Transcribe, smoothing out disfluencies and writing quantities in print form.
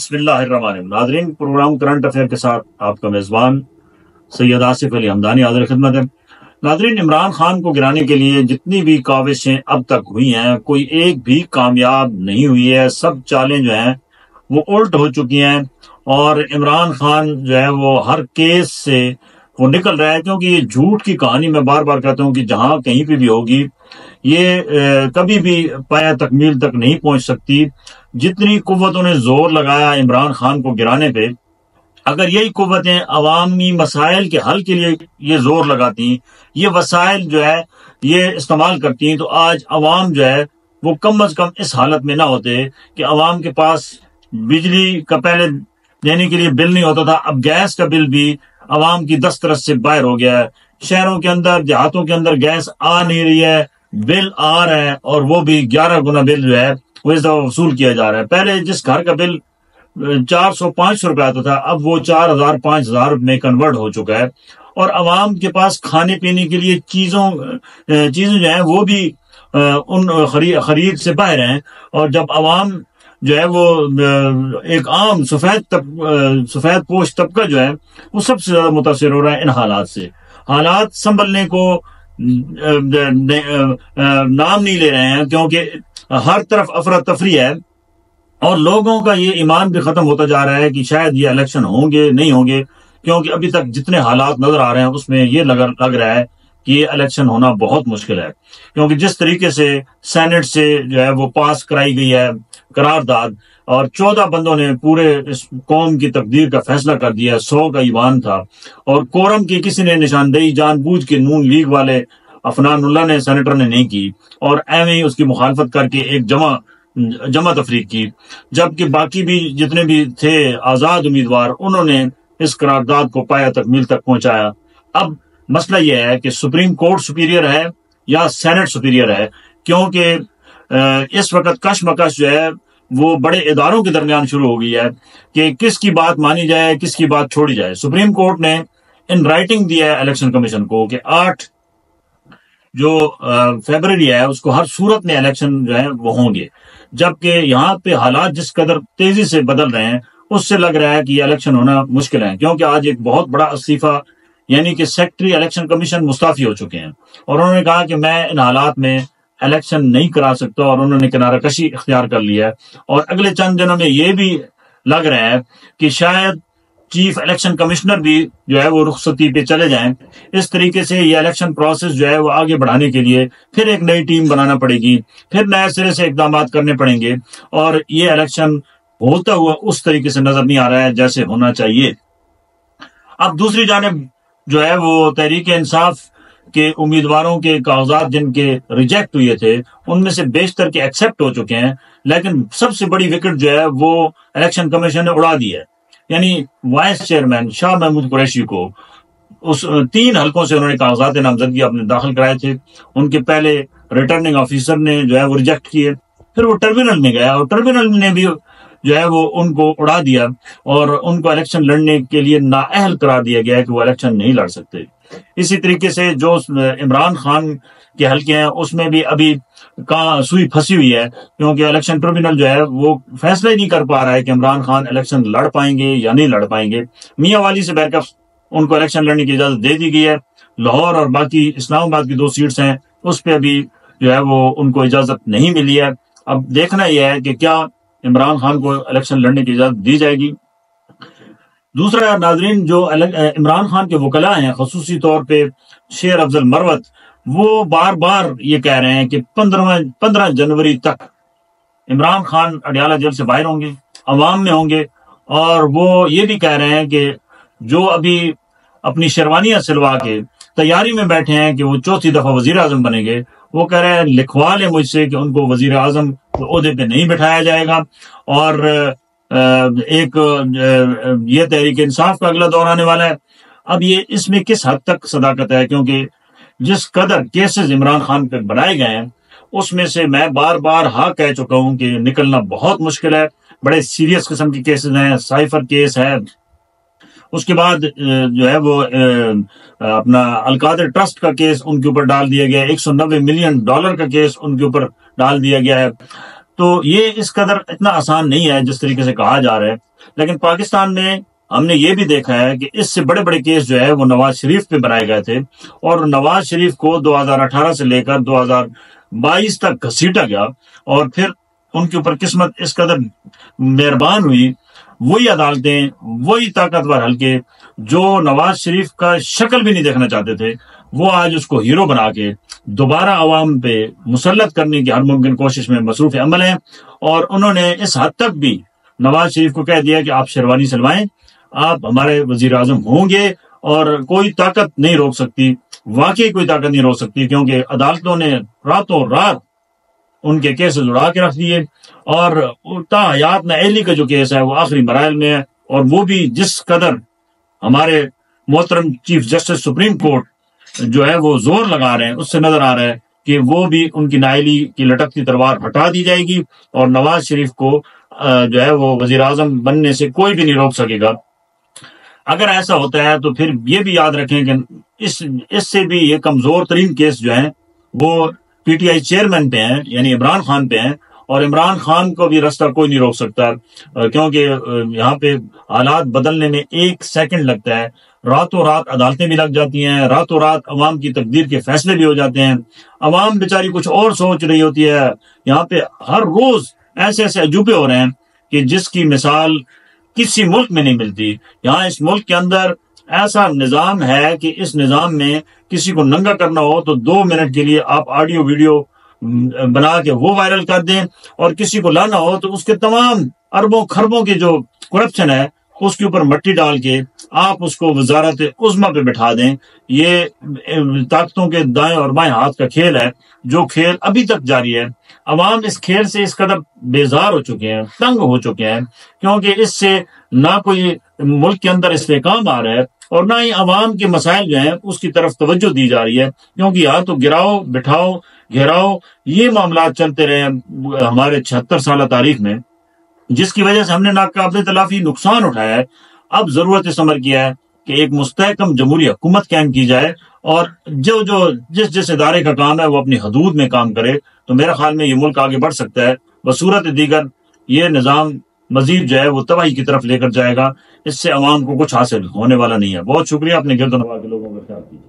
بسم اللہ الرحمن الرحیم۔ ناظرین، پروگرام کرنٹ افیئر کے ساتھ آپ کا میزبان سید آصف علی حمدانی حاضر خدمت ہے۔ ناظرین، عمران خان کو گرانے کے لیے جتنی بھی کاوشیں اب تک ہوئی ہیں، کوئی ایک بھی کامیاب نہیں ہوئی ہے۔ سب چالیں جو ہیں وہ الٹ ہو چکی ہیں، اور عمران خان جو ہے وہ ہر کیس سے وہ نکل رہا ہے، کیونکہ یہ جھوٹ کی کہانی میں بار بار کہتا ہوں کہ جہاں کہیں پہ بھی ہوگی یہ کبھی بھی پایا تکمیل تک نہیں پہنچ سکتی۔ جتنی قوتوں نے زور لگایا عمران خان کو گرانے پہ، اگر یہی قوتیں عوامی مسائل کے حل کے لیے یہ زور لگاتی، یہ وسائل جو ہے یہ استعمال کرتی، تو آج عوام جو ہے وہ کم از کم اس حالت میں نہ ہوتے کہ عوام کے پاس بجلی کا پہلے دینے کے لیے بل نہیں ہوتا تھا، اب گیس کا بل بھی عوام کی دسترس سے باہر ہو گیا ہے۔ شہروں کے اندر، دیہاتوں کے اندر گیس آ نہیں رہی ہے، بل آ رہا ہے، اور وہ بھی 11 گنا بل جو ہے وہ اس دفعہ وصول کیا جا رہا ہے۔ پہلے جس گھر کا بل 400-500 روپے آتا تھا، اب وہ 4000-5000 میں کنورٹ ہو چکا ہے، اور عوام کے پاس کھانے پینے کے لیے چیزیں جو ہیں وہ بھی ان خرید سے باہر ہیں۔ اور جب عوام جو ہے وہ ایک عام سفید پوش طبقہ جو ہے وہ سب سے زیادہ متاثر ہو رہا ہے ان حالات سے۔ حالات سنبھلنے کو نام نہیں لے رہے ہیں، کیونکہ ہر طرف افراتفری ہے، اور لوگوں کا یہ ایمان بھی ختم ہوتا جا رہا ہے کہ شاید یہ الیکشن ہوں گے نہیں ہوں گے، کیونکہ ابھی تک جتنے حالات نظر آ رہے ہیں اس میں یہ لگ رہا ہے کہ یہ الیکشن ہونا بہت مشکل ہے، کیونکہ جس طریقے سے سینٹ سے جو ہے وہ پاس کرائی گئی ہے قرارداد، اور 14 بندوں نے پورے اس قوم کی تقدیر کا فیصلہ کر دیا، 100 کا ایوان تھا، اور کورم کی کسی نے نشاندہی جان بوجھ کے نون لیگ والے افنان اللہ نے، سینیٹر نے نہیں کی، اور ایویں ہی اس کی مخالفت کر کے ایک جمع تفریق کی، جبکہ باقی بھی جتنے بھی تھے آزاد امیدوار انہوں نے اس قرارداد کو پایا تکمیل تک پہنچایا۔ اب مسئلہ یہ ہے کہ سپریم کورٹ سپیریئر ہے یا سینٹ سپیریئر ہے، کیونکہ اس وقت کشمکش جو ہے وہ بڑے اداروں کے درمیان شروع ہو گئی ہے کہ کس کی بات مانی جائے، کس کی بات چھوڑی جائے۔ سپریم کورٹ نے ان رائٹنگ دیا ہے الیکشن کمیشن کو کہ 8 جو فیبرری ہے اس کو ہر صورت میں الیکشن جو ہے وہ ہوں گے، جبکہ یہاں پہ حالات جس قدر تیزی سے بدل رہے ہیں اس سے لگ رہا ہے کہ یہ الیکشن ہونا مشکل ہے، کیونکہ آج ایک بہت بڑا استعفیٰ، یعنی کہ سیکرٹری الیکشن کمیشن مستعفی ہو چکے ہیں، اور انہوں نے کہا کہ میں ان حالات میں الیکشن نہیں کرا سکتا، اور انہوں نے کنارہ کشی اختیار کر لیا ہے۔ اور اگلے چند دنوں میں یہ بھی لگ رہا ہے کہ شاید چیف الیکشن کمشنر بھی جو ہے وہ رخصتی پہ چلے جائیں۔ اس طریقے سے یہ الیکشن پروسیس جو ہے وہ آگے بڑھانے کے لیے پھر ایک نئی ٹیم بنانا پڑے گی، پھر نئے سرے سے اقدامات کرنے پڑیں گے، اور یہ الیکشن ہوتا ہوا اس طریقے سے نظر نہیں آ رہا ہے جیسے ہونا چاہیے۔ اب دوسری جانب جو ہے وہ تحریک انصاف کے امیدواروں کے کاغذات جن کے ریجیکٹ ہوئے تھے ان میں سے بیشتر کے ایکسیپٹ ہو چکے ہیں، لیکن سب سے بڑی وکٹ جو ہے وہ الیکشن کمیشن نے اڑا دی ہے، یعنی وائس چیئرمین شاہ محمود قریشی کو اس 3 حلقوں سے انہوں نے کاغذات نامزدگی اپنے داخل کرائے تھے، ان کے پہلے ریٹرننگ آفیسر نے جو ہے وہ ریجیکٹ کیے، پھر وہ ٹربیونل میں گیا اور ٹربیونل نے بھی جو ہے وہ ان کو اڑا دیا، اور ان کو الیکشن لڑنے کے لیے نااہل قرار دیا گیا ہے کہ وہ الیکشن نہیں لڑ سکتے۔ اسی طریقے سے جو عمران خان کے حلقے ہیں اس میں بھی ابھی سوئی پھنسی ہوئی ہے، کیونکہ الیکشن ٹربیونل جو ہے وہ فیصلہ ہی نہیں کر پا رہا ہے کہ عمران خان الیکشن لڑ پائیں گے یا نہیں لڑ پائیں گے۔ میاں والی سے بیک اپ ان کو الیکشن لڑنے کی اجازت دے دی گئی ہے، لاہور اور باقی اسلام آباد کی 2 سیٹس ہیں اس پہ ابھی جو ہے وہ ان کو اجازت نہیں ملی ہے۔ اب دیکھنا یہ ہے کہ کیا عمران خان کو الیکشن لڑنے کی اجازت دی جائے گی۔ دوسرا ناظرین، جو عمران خان کے وکلاء ہیں، خصوصی طور پہ شیر افضل مروت، وہ بار بار یہ کہہ رہے ہیں کہ 15 جنوری تک عمران خان اڈیالہ جیل سے باہر ہوں گے، عوام میں ہوں گے، اور وہ یہ بھی کہہ رہے ہیں کہ جو ابھی اپنی شیروانیاں سلوا کے تیاری میں بیٹھے ہیں کہ وہ 4تھی دفعہ وزیر اعظم بنیں گے، وہ کہہ رہے ہیں لکھوا لیں مجھ سے کہ ان کو وزیر اعظم عہدے پہ نہیں بٹھایا جائے گا، اور ایک یہ تحریک انصاف کا اگلا دور آنے والا ہے۔ اب یہ اس میں کس حد تک صداقت ہے، کیونکہ جس قدر کیسز عمران خان پہ بنائے گئے ہیں اس میں سے میں بار بار کہہ چکا ہوں کہ نکلنا بہت مشکل ہے، بڑے سیریس قسم کی کیسز ہیں، سائفر کیس ہے، اس کے بعد جو ہے وہ اپنا القادر ٹرسٹ کا کیس ان کے اوپر ڈال دیا گیا ہے، $190 ملین کا کیس ان کے اوپر ڈال دیا گیا ہے۔ تو یہ اس قدر اتنا آسان نہیں ہے جس طریقے سے کہا جا رہا ہے۔ لیکن پاکستان میں ہم نے یہ بھی دیکھا ہے کہ اس سے بڑے بڑے کیس جو ہے وہ نواز شریف پہ بنائے گئے تھے، اور نواز شریف کو 2018 سے لے کر 2022 تک گھسیٹا گیا، اور پھر ان کے اوپر قسمت اس قدر مہربان ہوئی، وہی عدالتیں، وہی طاقتور حلقے جو نواز شریف کا شکل بھی نہیں دیکھنا چاہتے تھے، وہ آج اس کو ہیرو بنا کے دوبارہ عوام پہ مسلط کرنے کی ہر ممکن کوشش میں مصروف عمل ہیں، اور انہوں نے اس حد تک بھی نواز شریف کو کہہ دیا کہ آپ شیروانی سلوائیں، آپ ہمارے وزیر اعظم ہوں گے، اور کوئی طاقت نہیں روک سکتی، واقعی کوئی طاقت نہیں روک سکتی، کیونکہ عدالتوں نے راتوں رات ان کے کیسز اڑا کے رکھ دیے، اور تا حیات نااہلی کا جو کیس ہے وہ آخری مراحل میں ہے، اور وہ بھی جس قدر ہمارے محترم چیف جسٹس سپریم کورٹ جو ہے وہ زور لگا رہے ہیں، اس سے نظر آ رہا ہے کہ وہ بھی ان کی نااہلی کی لٹکتی تلوار ہٹا دی جائے گی، اور نواز شریف کو جو ہے وہ وزیر اعظم بننے سے کوئی بھی نہیں روک سکے گا۔ اگر ایسا ہوتا ہے تو پھر یہ بھی یاد رکھیں کہ اس سے بھی یہ کمزور ترین کیس جو ہیں وہ پی ٹی آئی چیئرمین پہ ہیں، یعنی عمران خان پہ ہیں، اور عمران خان کو بھی راستہ کوئی نہیں روک سکتا، کیونکہ یہاں پہ حالات بدلنے میں 1 سیکنڈ لگتا ہے، راتوں رات عدالتیں بھی لگ جاتی ہیں، راتوں رات عوام کی تقدیر کے فیصلے بھی ہو جاتے ہیں، عوام بیچاری کچھ اور سوچ رہی ہوتی ہے، یہاں پہ ہر روز ایسے ایسے عجوبے ہو رہے ہیں کہ جس کی مثال کسی ملک میں نہیں ملتی۔ یہاں اس ملک کے اندر ایسا نظام ہے کہ اس نظام میں کسی کو ننگا کرنا ہو تو 2 منٹ کے لیے آپ آڈیو ویڈیو بنا کے وہ وائرل کر دیں، اور کسی کو لانا ہو تو اس کے تمام اربوں خربوں کی جو کرپشن ہے اس کے اوپر مٹی ڈال کے آپ اس کو وزارت عظمیٰ پہ بٹھا دیں۔ یہ طاقتوں کے دائیں اور بائیں ہاتھ کا کھیل ہے، جو کھیل ابھی تک جاری ہے۔ عوام اس کھیل سے اس قدر بیزار ہو چکے ہیں، تنگ ہو چکے ہیں، کیونکہ اس سے نہ کوئی ملک کے اندر استحکام آ رہا ہے، اور نہ ہی عوام کے مسائل جو ہیں اس کی طرف توجہ دی جا رہی ہے، کیونکہ یہاں تو گراؤ بٹھاؤ گھیراؤ یہ معاملات چلتے رہے ہیں ہمارے 76 سالہ تاریخ میں، جس کی وجہ سے ہم نے ناقابل تلافی نقصان اٹھایا ہے۔ اب ضرورت اس امر کی ہے کہ ایک مستحکم جمہوری حکومت قائم کی جائے، اور جس ادارے کا کام ہے وہ اپنی حدود میں کام کرے، تو میرے خیال میں یہ ملک آگے بڑھ سکتا ہے۔ بصورت دیگر یہ نظام مزید جو ہے وہ تباہی کی طرف لے کر جائے گا، اس سے عوام کو کچھ حاصل ہونے والا نہیں ہے۔ بہت شکریہ، اپنے گرد و نواح کے لوگوں کا خیال کیجیے۔